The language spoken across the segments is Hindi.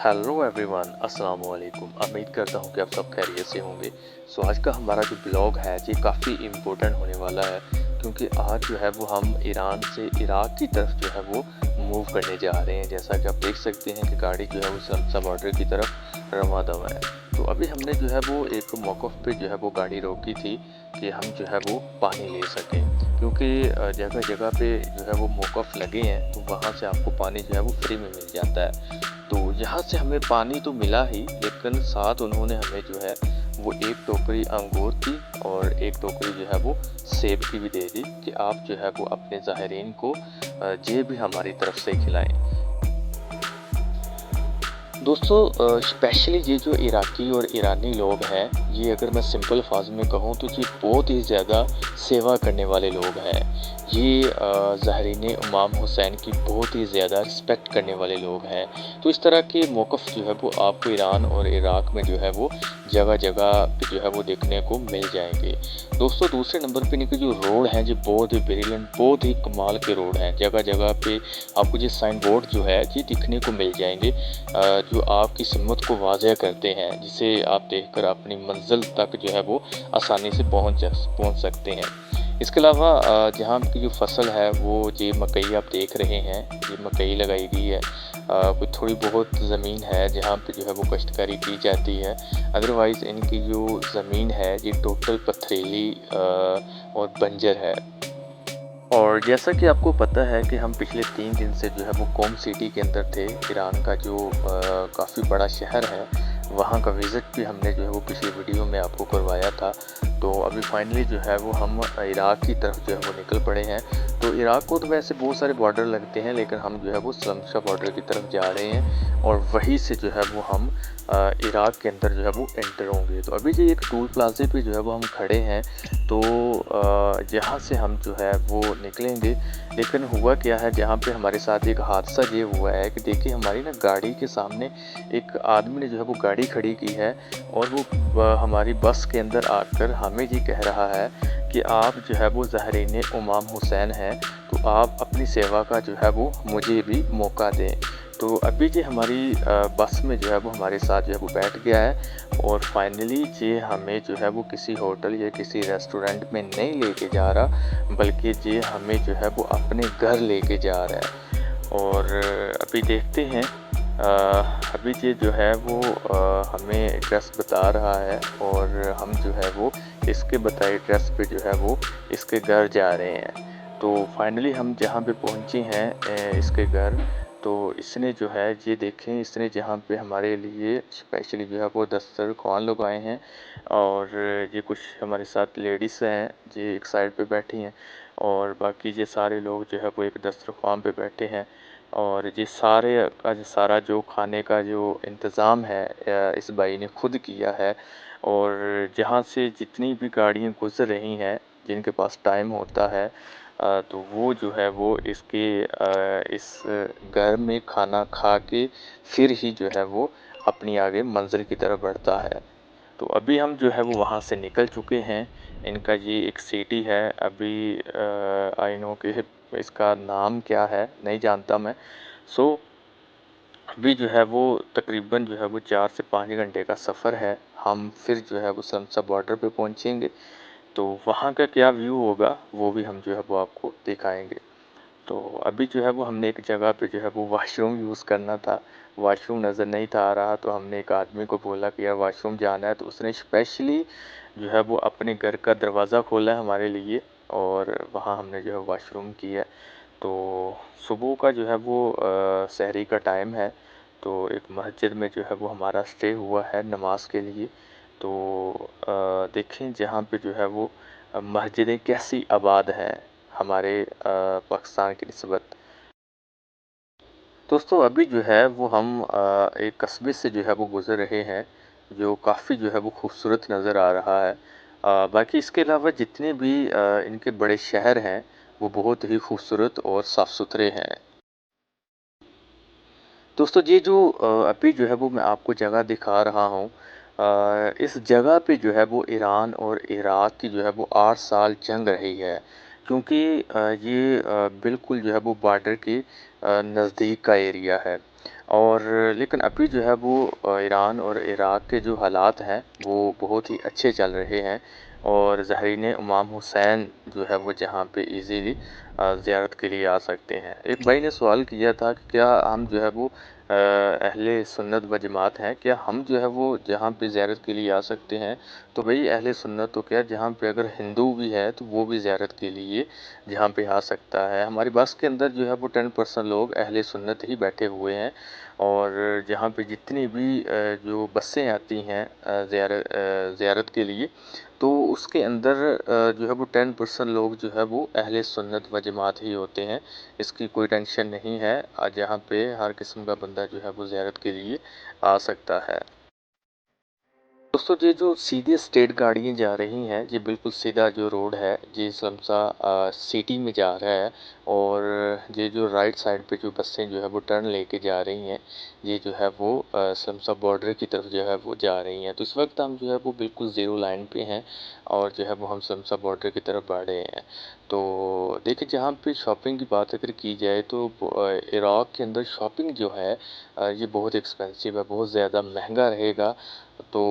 हेलो एवरीवन, अस्सलाम वालेकुम। उम्मीद करता हूँ कि आप सब खैरियत से होंगे। आज का हमारा जो ब्लॉग है ये काफ़ी इम्पोर्टेंट होने वाला है, क्योंकि आज जो है वो हम ईरान से इराक की तरफ जो है वो मूव करने जा रहे हैं। जैसा कि आप देख सकते हैं कि गाड़ी जो है वो सल्सा बॉर्डर की तरफ रवाना दवा है। तो अभी हमने जो है वो एक मौक़िफ़ पे जो है वो गाड़ी रोकी थी कि हम जो है वो पानी ले सकें, क्योंकि जगह जगह पे जो है वो मौक़िफ़ लगे हैं, तो वहाँ से आपको पानी जो है वो फ्री में मिल जाता है। तो यहाँ से हमें पानी तो मिला ही, लेकिन साथ उन्होंने हमें जो है वो एक टोकरी अंगूर की और एक टोकरी जो है वो सेब की भी दे दी कि आप जो है वो अपने ज़ाहिरीन को ये भी हमारी तरफ से खिलाएं। दोस्तों, स्पेशली ये जो इराकी और ईरानी लोग हैं, ये अगर मैं सिंपल अल्फाज में कहूँ तो ये बहुत ही ज़्यादा सेवा करने वाले लोग हैं। ये ज़ाहिरीन इमाम हुसैन की बहुत ही ज़्यादा रिस्पेक्ट करने वाले लोग हैं। तो इस तरह के मौक़िफ़ जो है वो आपको ईरान और इराक में जो है वो जगह जगह पे जो है वो देखने को मिल जाएंगे। दोस्तों, दूसरे नंबर पे इनके जो रोड हैं ये बहुत ही ब्रिलियंट, बहुत ही कमाल के रोड हैं। जगह जगह पे आपको ये साइन बोर्ड जो है ये दिखने को मिल जाएंगे, जो आपकी हिम्मत को वाज़ह करते हैं, जिसे आप देखकर अपनी मंज़िल तक जो है वो आसानी से पहुंच सकते हैं। इसके अलावा जहाँ की जो फसल है वो ये मकई आप देख रहे हैं, ये मकई लगाई गई है। कोई थोड़ी बहुत ज़मीन है जहाँ पे जो है वो काश्तकारी की जाती है। अदरवाइज़ इनकी जो ज़मीन है ये टोटल पथरीली और बंजर है। और जैसा कि आपको पता है कि हम पिछले 3 दिन से जो है वो क़ोम सिटी के अंदर थे। ईरान का जो काफ़ी बड़ा शहर है, वहाँ का विज़िट भी हमने जो है वो पिछली वीडियो में आपको करवाया था। तो अभी फाइनली जो है वो हम इराक की तरफ जो है वो निकल पड़े हैं। तो इराक को तो वैसे बहुत सारे बॉर्डर लगते हैं, लेकिन हम जो है वो शमशा बॉर्डर की तरफ जा रहे हैं और वहीं से जो है वो हम इराक के अंदर जो है वो एंटर होंगे। तो अभी जो एक टोल प्लाज़े पे जो है वो हम खड़े हैं, तो यहाँ से हम जो है वो निकलेंगे। लेकिन हुआ क्या है, जहाँ पे हमारे साथ एक हादसा ये हुआ है कि देखिए हमारी ना गाड़ी के सामने एक आदमी ने जो है वो गाड़ी खड़ी की है और वो हमारी बस के अंदर आकर हमें ये कह रहा है कि आप जो है वो ज़ाहिरीन इमाम हुसैन हैं, तो आप अपनी सेवा का जो है वो मुझे भी मौका दें। तो अभी ये हमारी बस में जो है वो हमारे साथ जो है वो बैठ गया है और फाइनली ये हमें जो है वो किसी होटल या किसी रेस्टोरेंट में नहीं लेके जा रहा, बल्कि ये हमें जो है वो अपने घर लेके जा रहा है। और अभी देखते हैं, अभी ये जो है वो हमें एड्रेस बता रहा है और हम जो है वो इसके बताए एड्रेस पे जो है वो इसके घर जा रहे हैं। तो फाइनली हम जहाँ पे पहुँचे हैं इसके घर, तो इसने जो है ये देखें, इसने जहाँ पे हमारे लिए स्पेशली जो है वो दस्तरखान लगाए हैं और ये कुछ हमारे साथ लेडीज़ हैं, ये एक साइड पे बैठी हैं और बाकी ये सारे लोग जो है वो एक दस्तरखान पे बैठे हैं। और ये सारे का जो सारा जो खाने का जो इंतज़ाम है इस भाई ने खुद किया है। और जहाँ से जितनी भी गाड़ियाँ गुज़र रही हैं, जिनके पास टाइम होता है, तो वो जो है वो इस घर में खाना खा के फिर ही जो है वो अपनी आगे मंज़िल की तरफ बढ़ता है। तो अभी हम जो है वो वहाँ से निकल चुके हैं। इनका ये एक सिटी है, अभी आई नो कि इसका नाम क्या है नहीं जानता मैं। सो अभी जो है वो तकरीबन जो है वो 4 से 5 घंटे का सफ़र है। हम फिर जो है वो समसा बॉर्डर पे पहुँचेंगे, तो वहाँ का क्या व्यू होगा वो भी हम जो है वो आपको दिखाएंगे। तो अभी जो है वो हमने एक जगह पे जो है वो वॉशरूम यूज़ करना था, वॉशरूम नज़र नहीं था आ रहा, तो हमने एक आदमी को बोला कि यार वॉशरूम जाना है, तो उसने स्पेशली जो है वो अपने घर का दरवाज़ा खोला है हमारे लिए और वहाँ हमने जो है वॉशरूम किया है। तो सुबह का जो है वो सहरी का टाइम है, तो एक मस्जिद में जो है वो हमारा स्टे हुआ है नमाज के लिए। तो देखें जहाँ पे जो है वो मस्जिदें कैसी आबाद हैं हमारे पाकिस्तान की निस्बत। दोस्तों, अभी जो है वो हम एक कस्बे से जो है वो गुज़र रहे हैं, जो काफ़ी जो है वो खूबसूरत नज़र आ रहा है। बाकी इसके अलावा जितने भी इनके बड़े शहर हैं, वो बहुत ही खूबसूरत और साफ़ सुथरे हैं। दोस्तों, ये जो अभी जो है वो मैं आपको जगह दिखा रहा हूँ, इस जगह पे जो है वो ईरान और इराक की जो है वो 8 साल जंग रही है, क्योंकि ये बिल्कुल जो है वो बॉर्डर के नज़दीक का एरिया है। और लेकिन अभी जो है वो ईरान और इराक़ के जो हालात हैं वो बहुत ही अच्छे चल रहे हैं और ज़ाहिरीन इमाम हुसैन जो है वो जहाँ पे इजीली ज़ियारत के लिए आ सकते हैं। एक भाई ने सवाल किया था कि क्या हम जो है वो अहले सुन्नत व जमात हैं, क्या हम जो है वो जहाँ पे ज़ियारत के लिए आ सकते हैं? तो भाई अहले सुन्नत तो क्या, जहाँ पे अगर हिंदू भी है तो वो भी ज़ियारत के लिए जहाँ पे आ सकता है। हमारी बस के अंदर जो है वो 10% लोग अहले सुन्नत ही बैठे हुए हैं और जहाँ पे जितनी भी जो बसें आती हैं ज़ियारत के लिए, तो उसके अंदर जो है वो 10% लोग जो है वो अहले सुन्नत व जमात ही होते हैं। इसकी कोई टेंशन नहीं है, जहाँ पे हर किस्म का बंदा जो है वो ज़ियारत के लिए आ सकता है। दोस्तों ये जो सीधे स्ट्रेट गाड़ियाँ जा रही हैं, ये बिल्कुल सीधा जो रोड है ये समसा सिटी में जा रहा है और ये जो राइट साइड पे जो बसें जो है वो टर्न लेके जा रही हैं, ये जो है वो समसा बॉर्डर की तरफ जो है वो जा रही हैं। तो इस वक्त हम जो है वो बिल्कुल ज़ीरो लाइन पे हैं और जो है वो हम समसा बॉर्डर की तरफ बढ़ रहे हैं। तो देखिए, जहाँ पे शॉपिंग की बात अगर की जाए तो इराक़ के अंदर शॉपिंग जो है ये बहुत एक्सपेंसिव है, बहुत ज़्यादा महंगा रहेगा। तो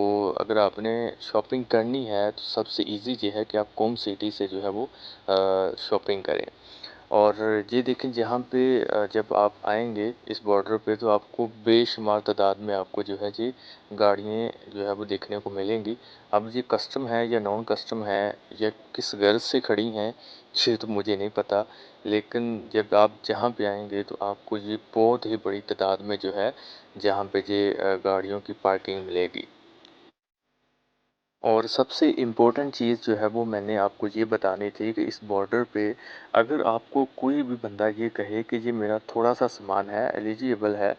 अगर आपने शॉपिंग करनी है तो सबसे इजी ये है कि आप कोम सिटी से जो है वो शॉपिंग करें। और ये देखें, जहाँ पे जब आप आएंगे इस बॉर्डर पे तो आपको बेशुमार तादाद में आपको जो है जी गाड़ियाँ जो है वो देखने को मिलेंगी। अब ये कस्टम है या नॉन कस्टम है या किस गर्ज से खड़ी हैं, ये तो मुझे नहीं पता, लेकिन जब आप जहाँ पे आएंगे तो आपको ये बहुत ही बड़ी तादाद में जो है जहाँ पे ये गाड़ियों की पार्किंग मिलेगी। और सबसे इम्पोर्टेंट चीज़ जो है वो मैंने आपको ये बतानी थी कि इस बॉर्डर पे अगर आपको कोई भी बंदा ये कहे कि ये मेरा थोड़ा सा सामान है, एलिजिबल है,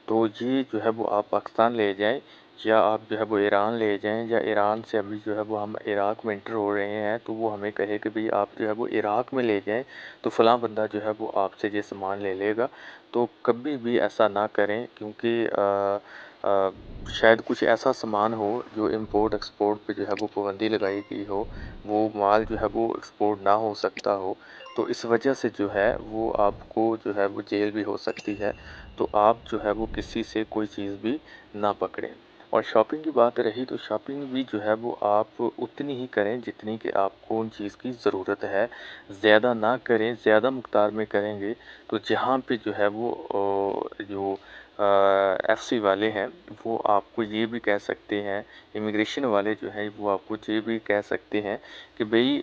तो ये जो है वो आप पाकिस्तान ले जाएं या आप जो है वो ईरान ले जाएं, या ईरान से अभी जो है वो हम इराक़ में इंटर हो रहे हैं तो वो हमें कहे कि भाई आप जो है वो इराक़ में ले जाएं तो फ़लाँ बंदा जो है वो आपसे ये सामान ले लेगा। तो कभी भी ऐसा ना करें, क्योंकि अ, शायद कुछ ऐसा सामान हो जो इम्पोर्ट एक्सपोर्ट पे जो है वो पाबंदी लगाई गई हो, वो माल जो है वो एक्सपोर्ट ना हो सकता हो, तो इस वजह से जो है वो आपको जो है वो जेल भी हो सकती है। तो आप जो है वो किसी से कोई चीज़ भी ना पकड़ें। और शॉपिंग की बात रही तो शॉपिंग भी जो है वो आप उतनी ही करें जितनी कि आपको उन चीज़ की ज़रूरत है, ज़्यादा ना करें। ज़्यादा मकदार में करेंगे तो जहाँ पे जो है वो जो एफसी वाले हैं वो आपको ये भी कह सकते हैं, इमिग्रेशन वाले जो हैं वो आपको ये भी कह सकते हैं कि भाई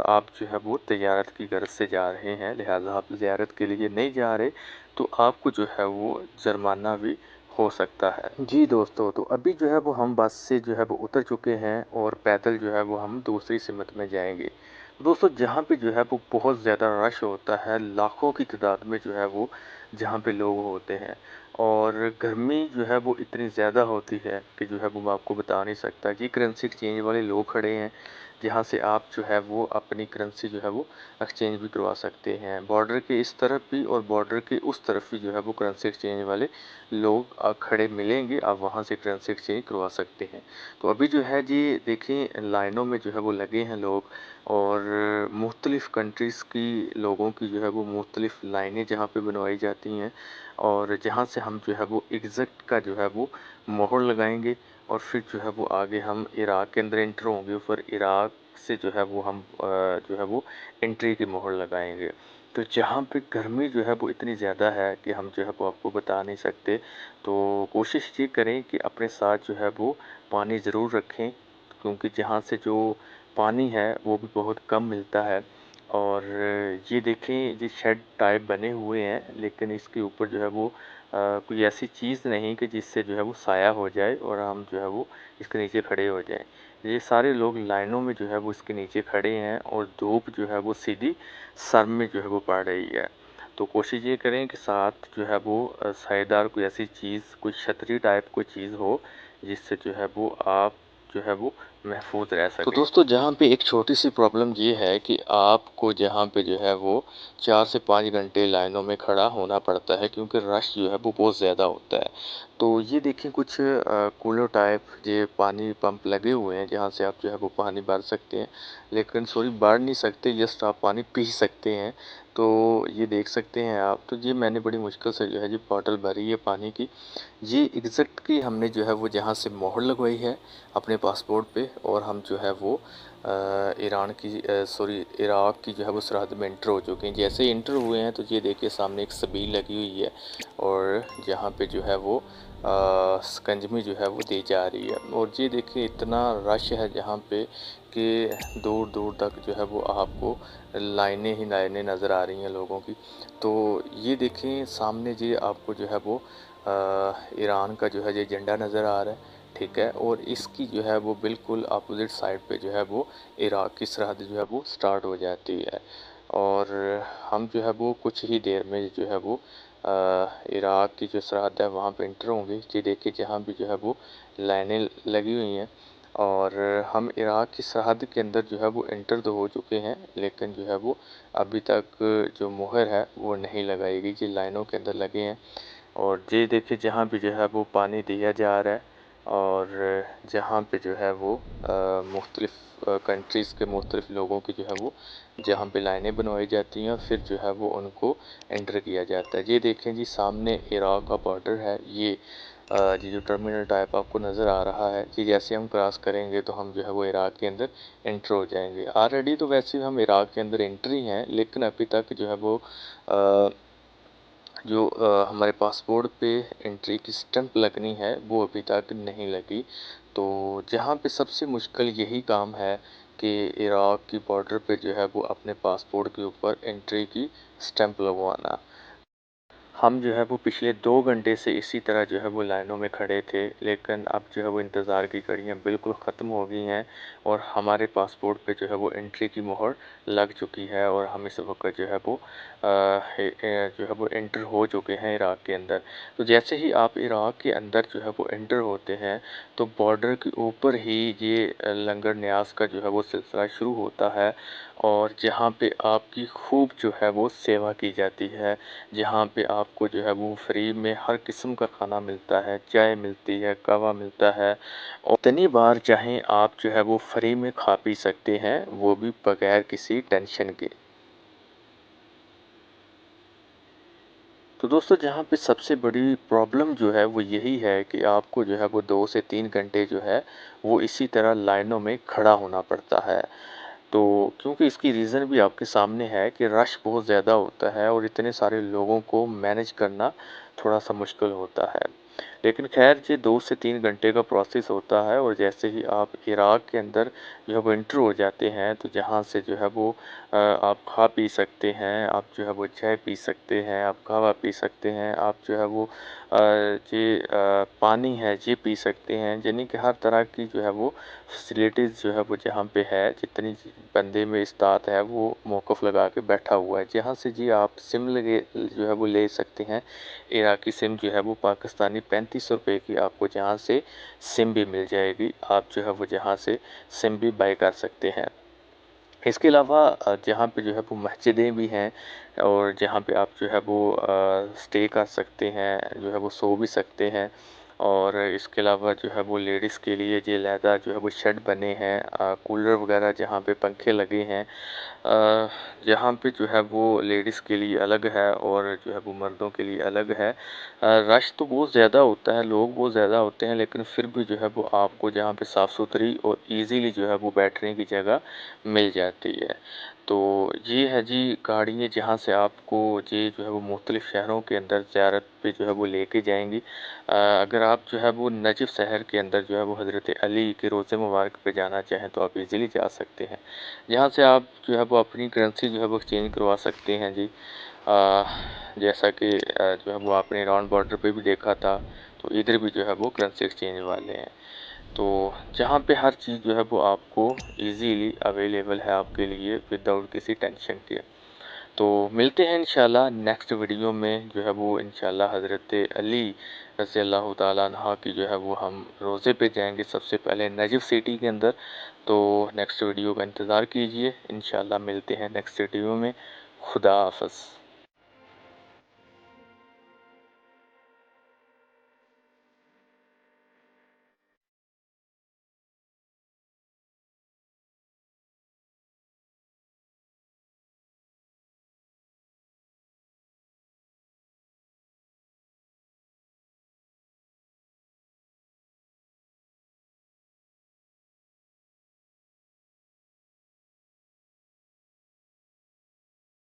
आप जो है वो तजारत की गर्ज से जा रहे हैं, लिहाजा आप ज़ियारत के लिए नहीं जा रहे, तो आपको जो है वो जुर्माना भी हो सकता है। जी दोस्तों, तो अभी जो है वो हम बस से जो है वो उतर चुके हैं और पैदल जो है वो हम दूसरी सिमत में जाएंगे। दोस्तों, जहाँ पे जो है वो बहुत ज़्यादा रश होता है, लाखों की तादाद में जो है वो जहाँ पे लोग होते हैं और गर्मी जो है वो इतनी ज़्यादा होती है कि जो है वो मैं आपको बता नहीं सकता। ये करेंसी एक्सचेंज वाले लोग खड़े हैं जहाँ से आप जो है वो अपनी करेंसी जो है वो एक्सचेंज भी करवा सकते हैं। बॉर्डर के इस तरफ भी और बॉर्डर के उस तरफ भी जो है वो करेंसी एक्सचेंज वाले लोग खड़े मिलेंगे, आप वहाँ से करेंसी एक्सचेंज करवा सकते हैं। तो अभी जो है जी देखें, लाइनों में जो है वो लगे हैं लोग और मुख्तलिफ़ कंट्रीज़ की लोगों की जो है वो मुख्तलिफ़ लाइनें जहाँ पे बनवाई जाती हैं और जहाँ से हम जो है वो एग्ज़ैक्ट का जो है वो मोहर लगाएंगे और फिर जो है वो आगे हम इराक़ के अंदर एंटर होंगे, फिर इराक़ से जो है वो हम जो है वो एंट्री की मोहर लगाएंगे। तो जहाँ पे गर्मी जो है वो इतनी ज़्यादा है कि हम जो है वो आपको बता नहीं सकते। तो कोशिश ये करें कि अपने साथ जो है वो पानी ज़रूर रखें, क्योंकि जहाँ से जो पानी है वो भी बहुत कम मिलता है। और ये देखें, ये शेड टाइप बने हुए हैं लेकिन इसके ऊपर जो है वो कोई ऐसी चीज़ नहीं कि जिससे जो है वो साया हो जाए और हम जो है वो इसके नीचे खड़े हो जाएं। ये सारे लोग लाइनों में जो है वो इसके नीचे खड़े हैं और धूप जो है वो सीधी सर में जो है वो पड़ रही है। तो कोशिश ये करें कि साथ जो है वो सायेदार कोई ऐसी चीज़, कोई छतरी टाइप कोई चीज़ हो जिससे जो है वो आप जो है वो महफूज रह सकें। तो दोस्तों, जहाँ पे एक छोटी सी प्रॉब्लम ये है कि आपको जहाँ पे जो है वो 4 से 5 घंटे लाइनों में खड़ा होना पड़ता है, क्योंकि रश जो है वो बहुत ज़्यादा होता है। तो ये देखिए कुछ कूलर टाइप ये पानी पंप लगे हुए हैं जहाँ से आप जो है वो पानी भर सकते हैं, लेकिन सॉरी भर नहीं सकते, जस्ट आप पानी पी सकते हैं। तो ये देख सकते हैं आप, तो ये मैंने बड़ी मुश्किल से जो है जी बॉटल भरी है पानी की। ये एग्जैक्टली हमने जो है वो जहाँ से मोहर लगवाई है अपने पासपोर्ट पे, और हम जो है वो ईरान की सॉरी इराक की जो है वो सरहद में इंटर हो चुके हैं। जैसे ही इंटर हुए हैं तो ये देखिए सामने एक सबील लगी हुई है, और जहाँ पे जो है वो शिकंजमी जो है वो दी जा रही है। और ये देखिए इतना रश है जहाँ पे कि दूर दूर तक जो है वो आपको लाइनें ही लाइनें नज़र आ रही हैं लोगों की। तो ये देखें सामने जी आपको जो है वो ईरान का जो है ये झंडा नज़र आ रहा है, ठीक है। और इसकी जो है वो बिल्कुल अपोजिट साइड पे जो है वो इराक की सरहद जो है वो स्टार्ट हो जाती है। और हम जो है वो कुछ ही देर में जो है वो इराक की जो सरहद है वहाँ पे इंटर होंगे। ये देखिए जहाँ भी जो है वो लाइनें लगी हुई हैं, और हम इराक की सरहद के अंदर जो है वो इंटर तो हो चुके हैं, लेकिन जो है वो अभी तक जो मुहर है वो नहीं लगाई गई, ये लाइनों के अंदर लगे हैं। और ये देखिए जहाँ भी जो है वो पानी दिया जा रहा है, और जहाँ पे जो है वो मुख्तलिफ़ कंट्रीज़ के मुख्तलिफ़ लोगों की जो है वो जहाँ पे लाइनें बनवाई जाती हैं, फिर जो है वो उनको एंटर किया जाता है। ये देखें जी सामने इराक का बॉर्डर है, ये जो टर्मिनल टाइप आपको नज़र आ रहा है, कि जैसे हम क्रॉस करेंगे तो हम जो है वो इराक के अंदर एंटर हो जाएंगे। ऑलरेडी तो वैसे हम इराक के अंदर एंटर ही हैं, लेकिन अभी तक जो है वो हमारे पासपोर्ट पे एंट्री की स्टैंप लगनी है वो अभी तक नहीं लगी। तो जहाँ पे सबसे मुश्किल यही काम है कि इराक की बॉर्डर पे जो है वो अपने पासपोर्ट के ऊपर एंट्री की स्टैंप लगवाना। हम जो है वो पिछले 2 घंटे से इसी तरह जो है वो लाइनों में खड़े थे, लेकिन अब जो है वो इंतज़ार की घड़ियाँ बिल्कुल ख़त्म हो गई हैं, और हमारे पासपोर्ट पे जो है वो एंट्री की मोहर लग चुकी है, और हम इस वक्त जो है वो जो है वो एंटर हो चुके हैं इराक के अंदर। तो जैसे ही आप इराक के अंदर जो है वो एंटर होते हैं, तो बॉर्डर के ऊपर ही ये लंगर न्यास का जो है वो सिलसिला शुरू होता है, और जहाँ पे आपकी खूब जो है वो सेवा की जाती है, जहाँ पे आपको जो है वो फ्री में हर किस्म का खाना मिलता है, चाय मिलती है, कहवा मिलता है, और इतनी बार चाहें आप जो है वो फ्री में खा पी सकते हैं, वो भी बगैर किसी टेंशन के। तो दोस्तों जहाँ पे सबसे बड़ी प्रॉब्लम जो है वो यही है कि आपको जो है वो 2 से 3 घंटे जो है वो इसी तरह लाइनों में खड़ा होना पड़ता है। तो क्योंकि इसकी रीज़न भी आपके सामने है कि रश बहुत ज़्यादा होता है, और इतने सारे लोगों को मैनेज करना थोड़ा-सा मुश्किल होता है। लेकिन ख़ैर ये 2 से 3 घंटे का प्रोसेस होता है, और जैसे ही आप इराक के अंदर जो है वो एंटर हो जाते हैं, तो जहाँ से जो है वो आप खा पी सकते हैं, आप जो है वो चाय पी सकते हैं, आप कहवा पी सकते हैं, आप जो है वो पानी है ये पी सकते हैं। यानी कि हर तरह की जो है वो फैसिलिटीज़ जो है वो जहाँ पे है, जितनी बंदे में इस्तात है वो मौक़िफ़ लगा के बैठा हुआ है। जहाँ से जी आप सिम लगे जो है वो ले सकते हैं। इराकी सिम जो है वो पाकिस्तानी 3500 रुपये की आपको जहाँ से सिम भी मिल जाएगी। आप जो है वो जहाँ से सिम भी बाय कर सकते हैं। इसके अलावा जहाँ पे जो है वो मस्जिदें भी हैं, और जहाँ पे आप जो है वो स्टे कर सकते हैं, जो है वो सो भी सकते हैं। और इसके अलावा जो है वो लेडीज़ के लिए ये अलहदा जो है वो शेड बने हैं, कूलर वगैरह जहाँ पे पंखे लगे हैं, जहाँ पे जो है वो लेडीज़ के लिए अलग है, और जो है वो मर्दों के लिए अलग है। रश तो बहुत ज़्यादा होता है, लोग बहुत ज़्यादा होते हैं, लेकिन फिर भी जो है वो आपको जहाँ पे साफ़ सुथरी और ईज़िली जो है वो बैठने की जगह मिल जाती है। तो ये है जी गाड़ियाँ जहाँ से आपको ये जो है वो मुख्तलिफ़ शहरों के अंदर ज़ियारत पे जो है वो लेके जाएँगी। अगर आप जो है वो नजफ़ शहर के अंदर जो है वो हज़रत अली के रोज़े मुबारक पे जाना चाहें तो आप ईज़िली जा सकते हैं। यहाँ से आप जो है वो अपनी करेंसी जो है वो एक्सचेंज करवा सकते हैं जी। जैसा कि जो है वो आपने ईरान बॉर्डर पे भी देखा था, तो इधर भी जो है वो करेंसी एक्सचेंज वाले हैं। तो जहाँ पे हर चीज़ जो है वो आपको इजीली अवेलेबल है आपके लिए विदाउट किसी टेंशन के। तो मिलते हैं इंशाल्लाह नेक्स्ट वीडियो में, जो है वो इंशाल्लाह हज़रत अली रज़ी अल्लाह ताला अन्हा की जो है वो हम रोज़े पे जाएंगे सबसे पहले नजफ़ सिटी के अंदर। तो नेक्स्ट वीडियो का इंतज़ार कीजिए, इंशाल्लाह मिलते हैं नेक्स्ट वीडियो में। खुदा हाफ़िज़।